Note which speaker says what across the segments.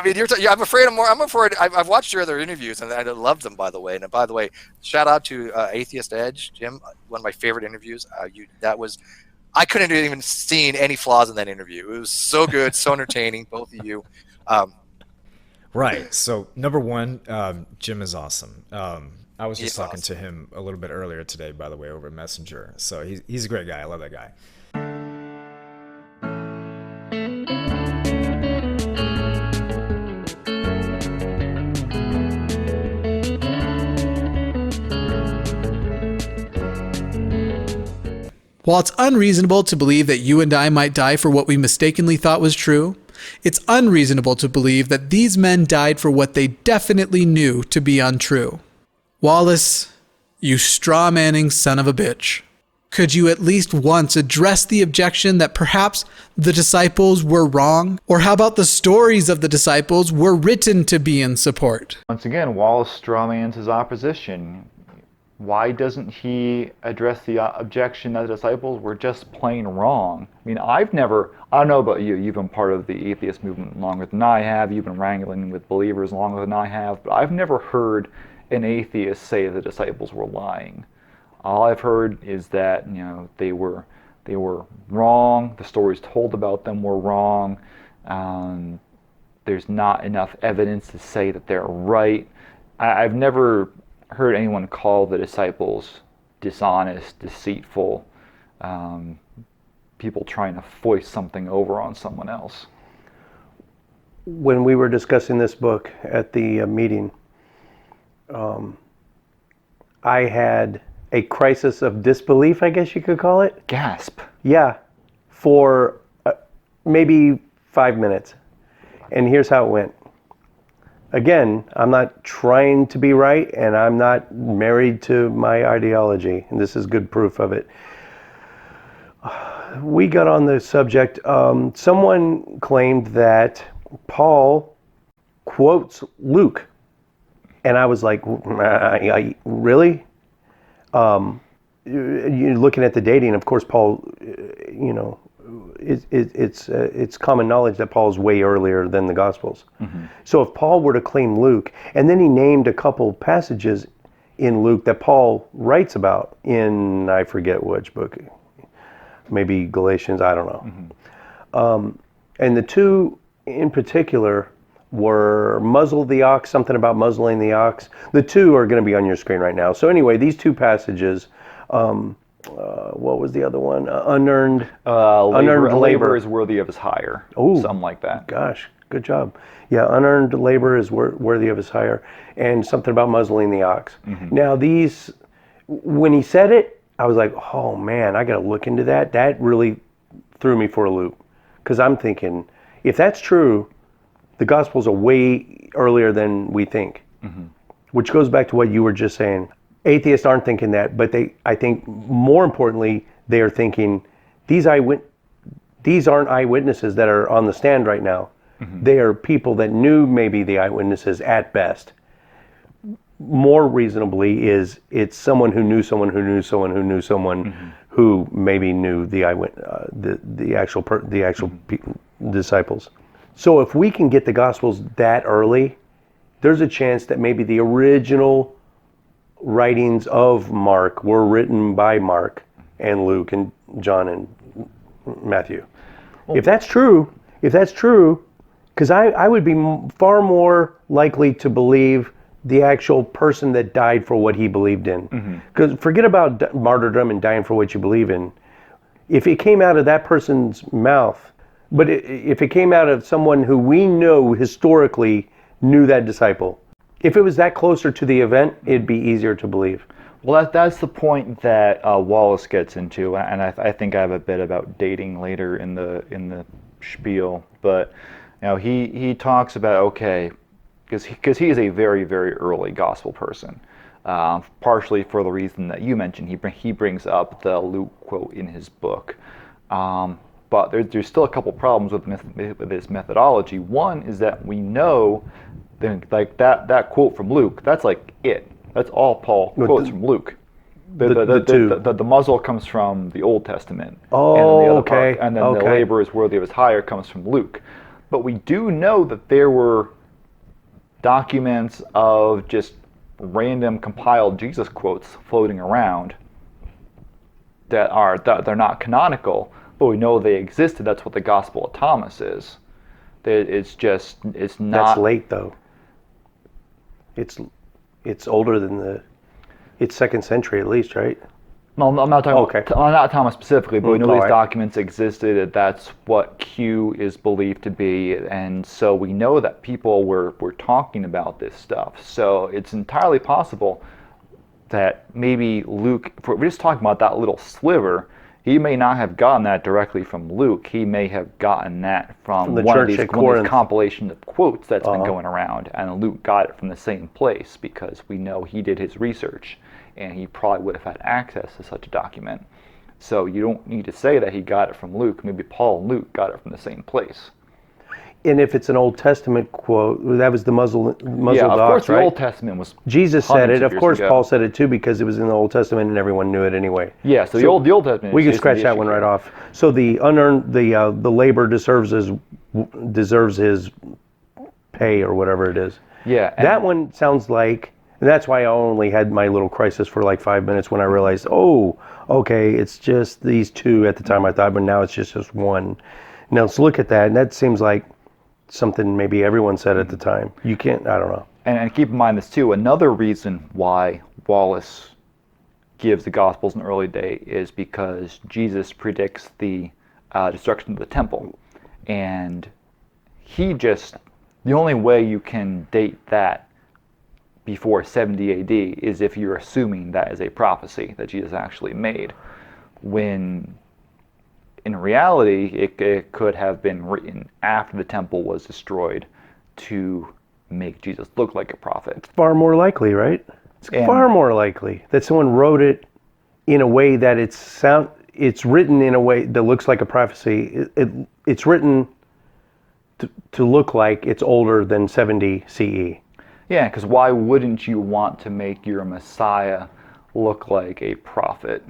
Speaker 1: I mean, I'm afraid I'm more. I'm afraid. I've watched your other interviews and I love them, by the way. And by the way, shout out to Atheist Edge, Jim. One of my favorite interviews. That was. I couldn't have even seen any flaws in that interview. It was so good, so entertaining, both of you. Um,
Speaker 2: Right. So number one, Jim is awesome. I was just
Speaker 1: he's
Speaker 2: talking
Speaker 1: awesome.
Speaker 2: to him a little bit earlier today, by the way, over Messenger. So he's a great guy. I love that guy.
Speaker 3: While it's unreasonable to believe that you and I might die for what we mistakenly thought was true, it's unreasonable to believe that these men died for what they definitely knew to be untrue. Wallace, you straw-manning son of a bitch. Could you at least once address the objection that perhaps the disciples were wrong? Or how about the stories of the disciples were written to be in support?
Speaker 4: Once again, Wallace strawmans his opposition. Why doesn't he address the objection that the disciples were just plain wrong? I mean, I don't know about you, you've been part of the atheist movement longer than I have, you've been wrangling with believers longer than I have, but I've never heard an atheist say the disciples were lying. All I've heard is that, they were wrong, the stories told about them were wrong, there's not enough evidence to say that they're right. I've never heard anyone call the disciples dishonest, deceitful, people trying to foist something over on someone else.
Speaker 5: When we were discussing this book at the meeting, I had a crisis of disbelief, I guess you could call it.
Speaker 4: Gasp.
Speaker 5: Yeah, for maybe 5 minutes. And here's how it went. Again, I'm not trying to be right, and I'm not married to my ideology, and this is good proof of it. We got on the subject. Someone claimed that Paul quotes Luke, and I was like, really? You're looking at the dating, of course, Paul, it's common knowledge that Paul's way earlier than the Gospels. Mm-hmm. So if Paul were to claim Luke, and then he named a couple passages in Luke that Paul writes about in, I forget which book, maybe Galatians, I don't know. Mm-hmm. And the two in particular were muzzle the ox, something about muzzling the ox. The two are going to be on your screen right now. So anyway, these two passages, what was the other one? Unearned labor
Speaker 4: is worthy of his hire.
Speaker 5: Oh,
Speaker 4: something like that.
Speaker 5: Gosh, good job. Yeah, unearned labor is worthy of his hire, and something about muzzling the ox. Mm-hmm. Now these, when he said it, I was like, oh man, I got to look into that. That really threw me for a loop, because I'm thinking, if that's true, the Gospels are way earlier than we think, mm-hmm. which goes back to what you were just saying. Atheists aren't thinking that, but I think more importantly, they are thinking these aren't eyewitnesses that are on the stand right now. Mm-hmm. They are people that knew maybe the eyewitnesses at best. More reasonably it's someone who knew someone who knew someone who knew someone mm-hmm. who maybe knew the actual mm-hmm. Disciples. So if we can get the Gospels that early, there's a chance that maybe the original writings of Mark were written by Mark and Luke and John and Matthew. Well, if that's true, because I would be far more likely to believe the actual person that died for what he believed in. Because mm-hmm. forget about martyrdom and dying for what you believe in. If it came out of that person's mouth, but if it came out of someone who we know historically knew that disciple, if it was that closer to the event, it'd be easier to believe.
Speaker 4: Well, that's the point that Wallace gets into, and I think I have a bit about dating later in the spiel. But he talks about, okay, because he is a very, very early gospel person, partially for the reason that you mentioned. He brings up the Luke quote in his book. But there's still a couple problems with this methodology. One is that we know, that quote from Luke, that's like it. That's all Paul quotes from Luke. The muzzle comes from the Old Testament.
Speaker 5: Oh,
Speaker 4: and then the other
Speaker 5: okay.
Speaker 4: part, and then the labor is worthy of his hire comes from Luke. But we do know that there were documents of just random compiled Jesus quotes floating around that they're not canonical, but we know they existed. That's what the Gospel of Thomas is. It's not.
Speaker 5: That's late though. It's older than it's 2nd century at least, right?
Speaker 4: No, I'm not talking
Speaker 5: Okay.
Speaker 4: about not Thomas specifically, but we know
Speaker 5: all
Speaker 4: these
Speaker 5: right.
Speaker 4: documents existed. That's what Q is believed to be, and so we know that people were talking about this stuff. So it's entirely possible that maybe Luke, if we're just talking about that little sliver, he may not have gotten that directly from Luke. He may have gotten that from
Speaker 5: the
Speaker 4: one of
Speaker 5: church
Speaker 4: these
Speaker 5: at Corinth.
Speaker 4: compilation of quotes that's been going around, and Luke got it from the same place because we know he did his research, and he probably would have had access to such a document. So you don't need to say that he got it from Luke. Maybe Paul and Luke got it from the same place.
Speaker 5: And if it's an Old Testament quote, that was the muzzle
Speaker 4: Yeah, of
Speaker 5: dogs,
Speaker 4: course
Speaker 5: right?
Speaker 4: the Old Testament was
Speaker 5: Jesus said
Speaker 4: hundreds
Speaker 5: it.
Speaker 4: of
Speaker 5: Of
Speaker 4: years
Speaker 5: course,
Speaker 4: ago.
Speaker 5: Paul said it too because it was in the Old Testament and everyone knew it anyway.
Speaker 4: Yeah, so the Old Testament.
Speaker 5: We can
Speaker 4: isn't
Speaker 5: scratch
Speaker 4: the
Speaker 5: that
Speaker 4: issue
Speaker 5: one right
Speaker 4: here.
Speaker 5: off. So the unearned, the labor deserves his pay or whatever it is.
Speaker 4: Yeah, and
Speaker 5: That one sounds like, and that's why I only had my little crisis for like 5 minutes when I realized, oh, okay, it's just these two at the time I thought, but now it's just one. Now let's look at that, and that seems like something maybe everyone said at the time. You can't, I don't know.
Speaker 4: And keep in mind this too, another reason why Wallace gives the Gospels an early date is because Jesus predicts the destruction of the temple. And the only way you can date that before 70 AD is if you're assuming that is a prophecy that Jesus actually made. When in reality, it could have been written after the temple was destroyed to make Jesus look like a prophet.
Speaker 5: Far more likely, right? It's far more likely that someone wrote it in a way that it's written in a way that looks like a prophecy. It's written to look like it's older than 70 CE.
Speaker 4: Yeah, because why wouldn't you want to make your Messiah look like a prophet?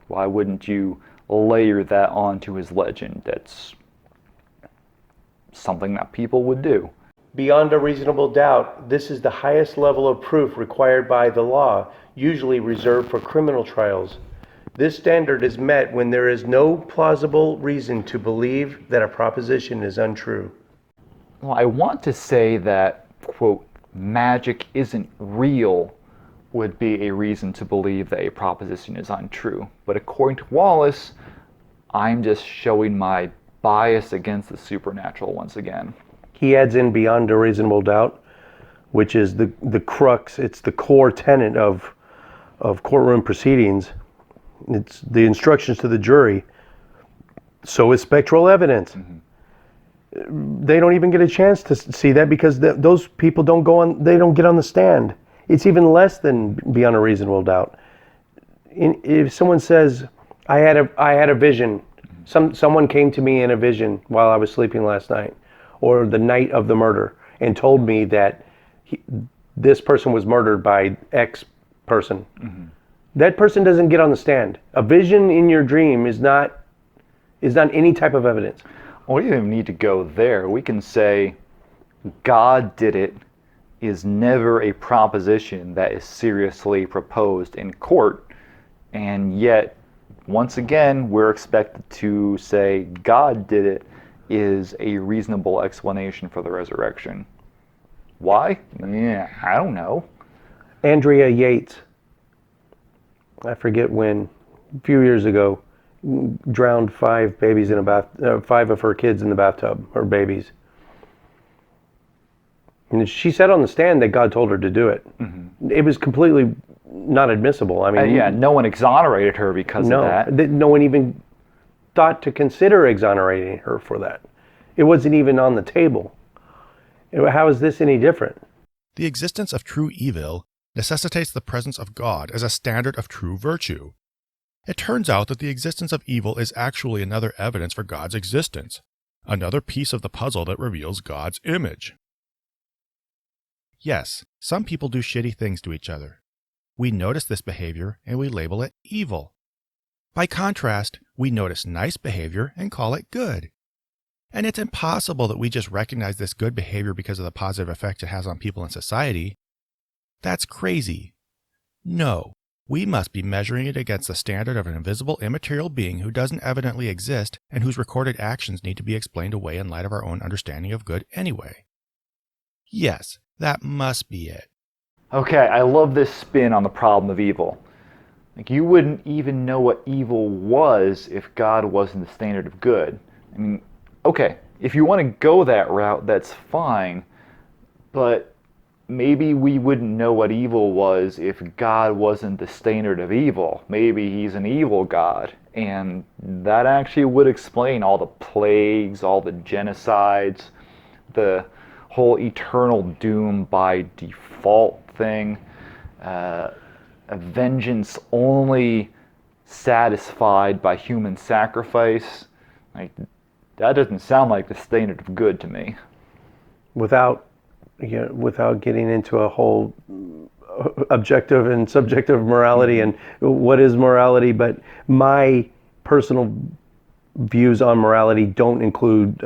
Speaker 4: Why wouldn't you layer that onto his legend? That's something that people would do.
Speaker 5: Beyond a reasonable doubt, this is the highest level of proof required by the law, usually reserved for criminal trials. This standard is met when there is no plausible reason to believe that a proposition is untrue.
Speaker 4: Well, I want to say that, quote, magic isn't real would be a reason to believe that a proposition is untrue. But according to Wallace, I'm just showing my bias against the supernatural once again.
Speaker 5: He adds in beyond a reasonable doubt, which is the crux, it's the core tenet of courtroom proceedings. It's the instructions to the jury. So is spectral evidence. They don't even get a chance to see that because those people they don't get on the stand. It's even less than beyond a reasonable doubt. If someone says, I had a vision, someone came to me in a vision while I was sleeping last night, or the night of the murder, and told me that this person was murdered by X person. That person doesn't get on the stand. A vision in your dream is not any type of evidence.
Speaker 4: Well, we don't even need to go there. We can say God did it is never a proposition that is seriously proposed in court, and yet, once again, we're expected to say God did it is a reasonable explanation for the resurrection. Why? Yeah, I don't know.
Speaker 5: Andrea Yates, I forget when, a few years ago, drowned 5 babies in a bath, 5 of her kids in the bathtub, her babies. And she said on the stand that God told her to do it. It was completely not admissible. I mean,
Speaker 4: Yeah, no one exonerated her because of that.
Speaker 5: No one even thought to consider exonerating her for that. It wasn't even on the table. How is this any different?
Speaker 6: The existence of true evil necessitates the presence of God as a standard of true virtue. It turns out that the existence of evil is actually another evidence for God's existence, another piece of the puzzle that reveals God's image. Yes, some people do shitty things to each other. We notice this behavior and we label it evil. By contrast, we notice nice behavior and call it good. And it's impossible that we just recognize this good behavior because of the positive effect it has on people in society. That's crazy. No, we must be measuring it against the standard of an invisible, immaterial being who doesn't evidently exist and whose recorded actions need to be explained away in light of our own understanding of good anyway. Yes, that must be it.
Speaker 4: Okay, I love this spin on the problem of evil. Like, you wouldn't even know what evil was if God wasn't the standard of good. I mean, okay, if you want to go that route, that's fine, but maybe we wouldn't know what evil was if God wasn't the standard of evil. Maybe he's an evil God, and that actually would explain all the plagues, all the genocides, the whole eternal doom by default thing, a vengeance only satisfied by human sacrifice. Like, that doesn't sound like the standard of good to me.
Speaker 5: Without getting into a whole objective and subjective morality and what is morality, but my personal views on morality don't include,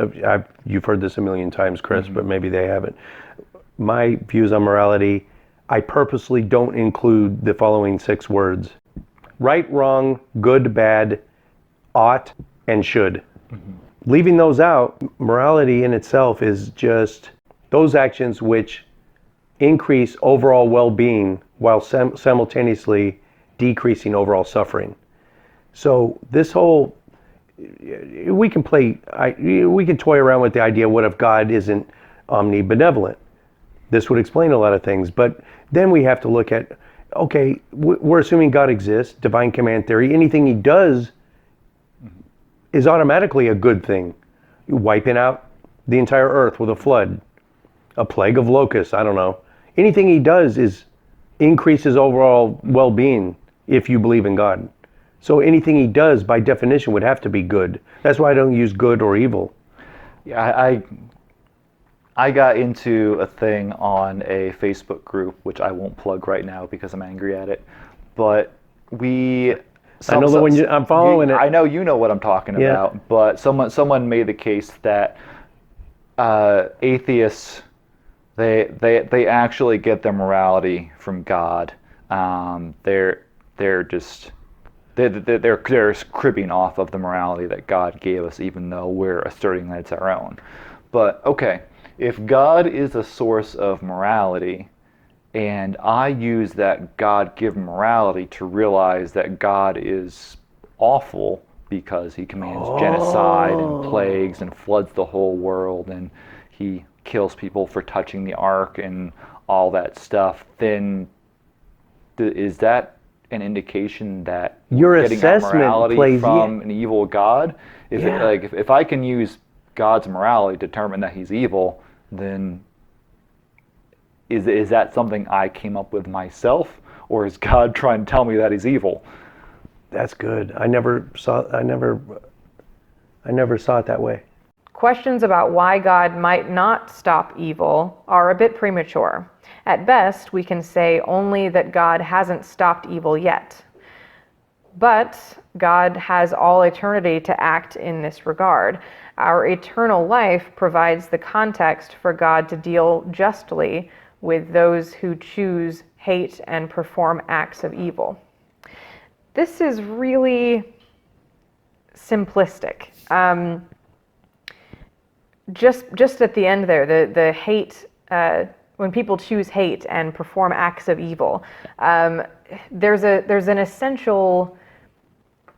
Speaker 5: you've heard this a million times, Chris, but maybe they haven't. My views on morality, I purposely don't include the following 6 words: right, wrong, good, bad, ought, and should. Leaving those out, morality in itself is just those actions which increase overall well-being while simultaneously decreasing overall suffering. So this whole, we can toy around with the idea, what if God isn't omnibenevolent? This would explain a lot of things, but then we have to look at, okay, we're assuming God exists, divine command theory, anything he does is automatically a good thing. Wiping out the entire earth with a flood, a plague of locusts, I don't know. Anything he does increases overall well-being if you believe in God. So anything he does by definition would have to be good. That's why I don't use good or evil.
Speaker 4: Yeah, I got into a thing on a Facebook group, which I won't plug right now because I'm angry at it. But
Speaker 5: I know the one I'm following it.
Speaker 4: I know you know what I'm talking about. But someone made the case that atheists, they actually get their morality from God. They're cribbing off of the morality that God gave us, even though we're asserting that it's our own. But okay, if God is a source of morality, and I use that God-given morality to realize that God is awful because he commands genocide and plagues and floods the whole world, and he kills people for touching the ark and all that stuff, then is that an indication that
Speaker 5: your
Speaker 4: we're getting our morality
Speaker 5: plays
Speaker 4: from an evil God? If I can use God's morality to determine that he's evil, then is that something I came up with myself, or is God trying to tell me that he's evil?
Speaker 5: That's good. I never saw it that way.
Speaker 7: Questions about why God might not stop evil are a bit premature. At best, we can say only that God hasn't stopped evil yet. But God has all eternity to act in this regard. Our eternal life provides the context for God to deal justly with those who choose, hate, and perform acts of evil. This is really simplistic. Just at the end there, the hate, when people choose hate and perform acts of evil, there's an essential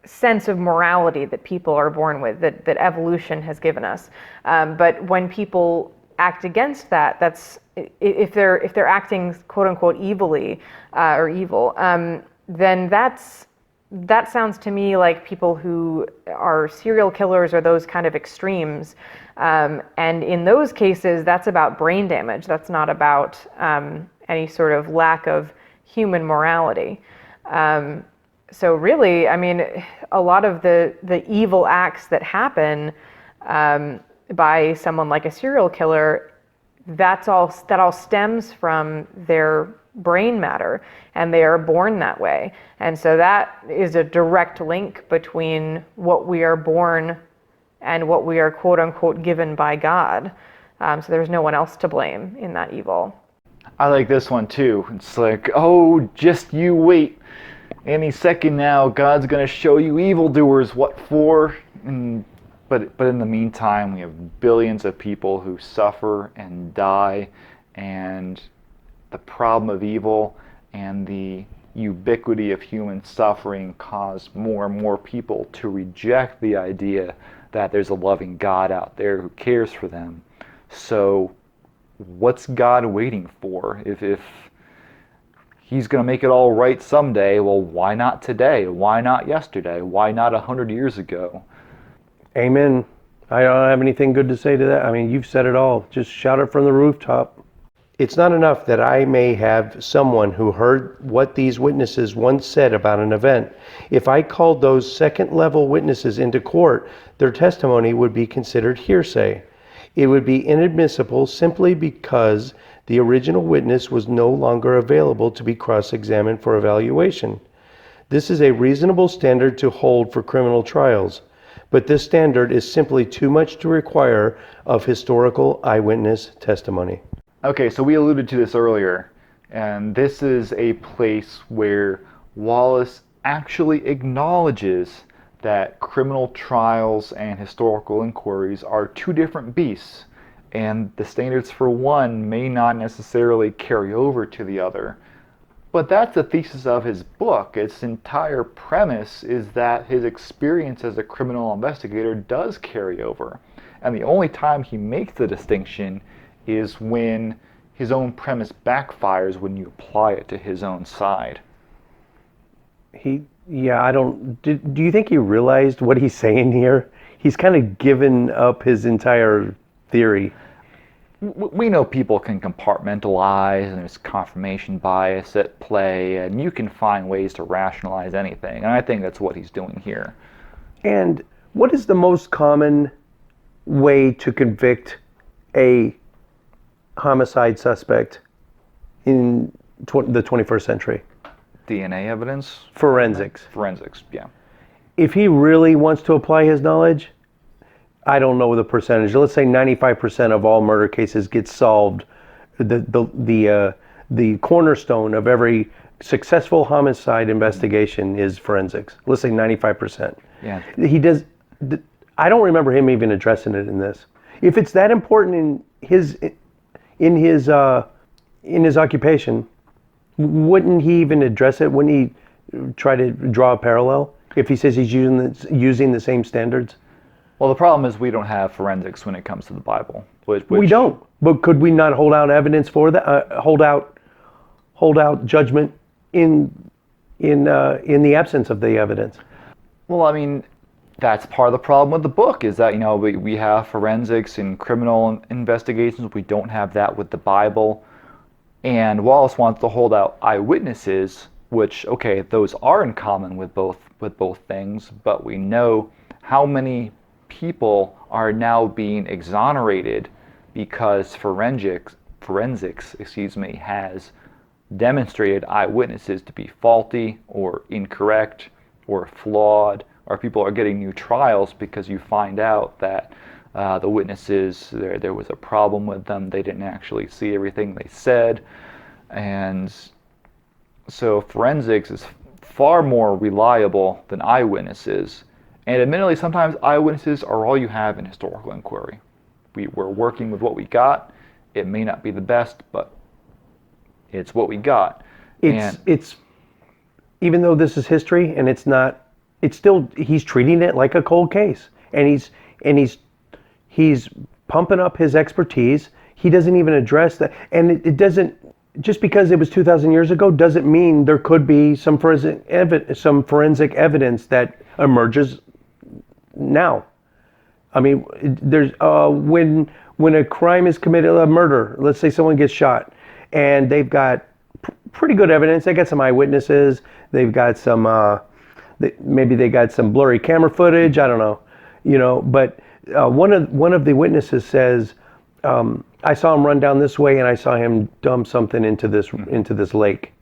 Speaker 7: sense of morality that people are born with, that evolution has given us. But when people act against that, that's if they're acting quote unquote evilly or evil, then that sounds to me like people who are serial killers or those kind of extremes. And in those cases, that's about brain damage. That's not about any sort of lack of human morality. So really, I mean, a lot of the evil acts that happen by someone like a serial killer, that all stems from their brain matter, and they are born that way. And so that is a direct link between what we are born and what we are quote unquote given by God. So there's no one else to blame in that evil.
Speaker 4: I like this one too. It's like, oh, just you wait. Any second now, God's going to show you evildoers what for. But in the meantime, we have billions of people who suffer and die, and the problem of evil and the ubiquity of human suffering cause more and more people to reject the idea that there's a loving God out there who cares for them. So what's God waiting for? If he's going to make it all right someday, well, why not today? Why not yesterday? Why not 100 years ago?
Speaker 5: Amen. I don't have anything good to say to that. I mean, you've said it all. Just shout it from the rooftop. It's not enough that I may have someone who heard what these witnesses once said about an event. If I called those second-level witnesses into court, their testimony would be considered hearsay. It would be inadmissible simply because the original witness was no longer available to be cross-examined for evaluation. This is a reasonable standard to hold for criminal trials, but this standard is simply too much to require of historical eyewitness testimony.
Speaker 4: Okay, so we alluded to this earlier, and this is a place where Wallace actually acknowledges that criminal trials and historical inquiries are two different beasts, and the standards for one may not necessarily carry over to the other. But that's the thesis of his book. Its entire premise is that his experience as a criminal investigator does carry over, and the only time he makes the distinction is when his own premise backfires when you apply it to his own side.
Speaker 5: Do you think he realized what he's saying here? He's kind of given up his entire theory.
Speaker 4: We know people can compartmentalize, and there's confirmation bias at play, and you can find ways to rationalize anything, and I think that's what he's doing here.
Speaker 5: And what is the most common way to convict a homicide suspect in the 21st century?
Speaker 4: DNA evidence?
Speaker 5: Forensics.
Speaker 4: Forensics, yeah.
Speaker 5: If he really wants to apply his knowledge, I don't know the percentage. Let's say 95% of all murder cases get solved. The cornerstone of every successful homicide investigation is forensics. Let's say 95%.
Speaker 4: Yeah.
Speaker 5: He does. I don't remember him even addressing it in this. If it's that important in his occupation, wouldn't he even address it? Wouldn't he try to draw a parallel if he says he's using the same standards?
Speaker 4: Well, the problem is we don't have forensics when it comes to the Bible.
Speaker 5: We don't. But could we not hold out evidence for that? Hold out judgment in the absence of the evidence?
Speaker 4: Well, I mean, that's part of the problem with the book is that, we have forensics in criminal investigations. We don't have that with the Bible. And Wallace wants to hold out eyewitnesses, which, okay, those are in common with both things, but we know how many people are now being exonerated because forensics, has demonstrated eyewitnesses to be faulty or incorrect or flawed, or people are getting new trials because you find out that the witnesses, there was a problem with them. They didn't actually see everything they said. And so forensics is far more reliable than eyewitnesses. And admittedly, sometimes eyewitnesses are all you have in historical inquiry. We're working with what we got. It may not be the best, but it's what we got.
Speaker 5: It's even though this is history and it's not, it's still, he's treating it like a cold case, and he's pumping up his expertise. He doesn't even address that, and it doesn't. Just because it was 2,000 years ago doesn't mean there could be some forensic evidence that emerges now. I mean, there's when a crime is committed, a murder, let's say someone gets shot, and they've got pretty good evidence. They got some eyewitnesses. They've got some maybe they got some blurry camera footage. I don't know, But one of the witnesses says, I saw him run down this way, and I saw him dump something into this lake,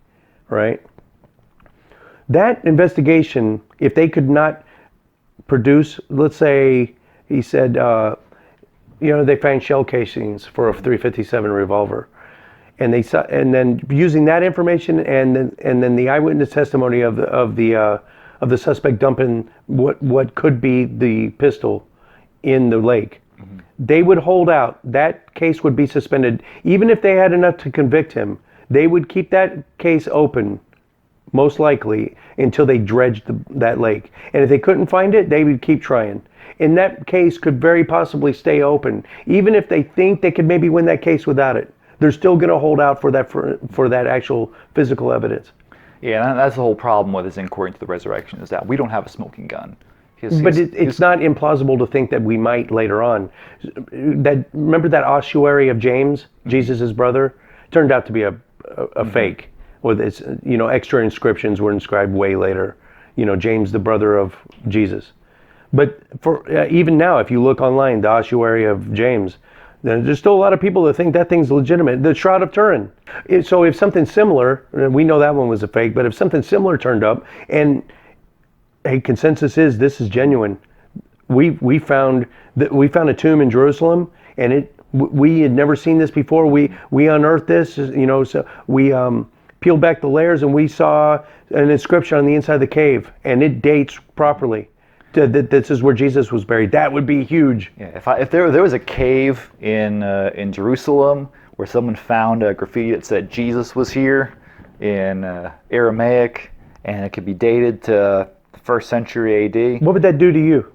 Speaker 5: right? That investigation, if they could not produce, let's say, He said, they found shell casings for a 357 revolver, and then using that information and then the eyewitness testimony of the suspect dumping what could be the pistol in the lake, they would hold out. That case would be suspended. Even if they had enough to convict him, they would keep that case open, most likely, until they dredged that lake. And if they couldn't find it, they would keep trying. And that case could very possibly stay open. Even if they think they could maybe win that case without it, they're still going to hold out for that actual physical evidence.
Speaker 4: Yeah, and that's the whole problem with his inquiry into the resurrection, is that we don't have a smoking gun.
Speaker 5: But it's not implausible to think that we might later on. Remember that ossuary of James, Jesus' brother? Turned out to be a fake. With its, extra inscriptions were inscribed way later. James, the brother of Jesus. But for even now, if you look online, the ossuary of James, there's still a lot of people that think that thing's legitimate. The Shroud of Turin. So if something similar, we know that one was a fake, but if something similar turned up, and consensus is this is genuine. We found a tomb in Jerusalem, and we had never seen this before. We unearthed this, so we peeled back the layers, and we saw an inscription on the inside of the cave, and it dates properly. This is where Jesus was buried. That would be huge.
Speaker 4: Yeah, if there was a cave in Jerusalem where someone found a graffiti that said Jesus was here in Aramaic, and it could be dated to the 1st century AD.
Speaker 5: What would that do to you?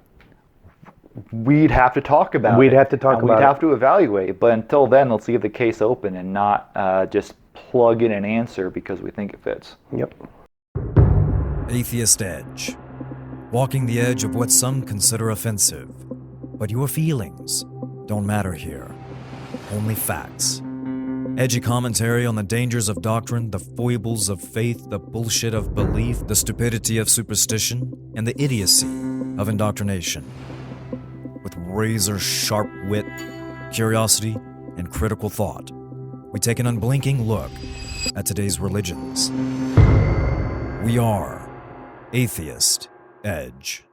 Speaker 4: We'd have to talk about it.
Speaker 5: We'd have to talk about it.
Speaker 4: We'd have to evaluate. But until then, let's leave the case open and not just plug in an answer because we think it fits.
Speaker 5: Yep.
Speaker 8: Atheist Edge. Walking the edge of what some consider offensive. But your feelings don't matter here. Only facts. Edgy commentary on the dangers of doctrine, the foibles of faith, the bullshit of belief, the stupidity of superstition, and the idiocy of indoctrination. With razor-sharp wit, curiosity, and critical thought, we take an unblinking look at today's religions. We are Atheist Edge.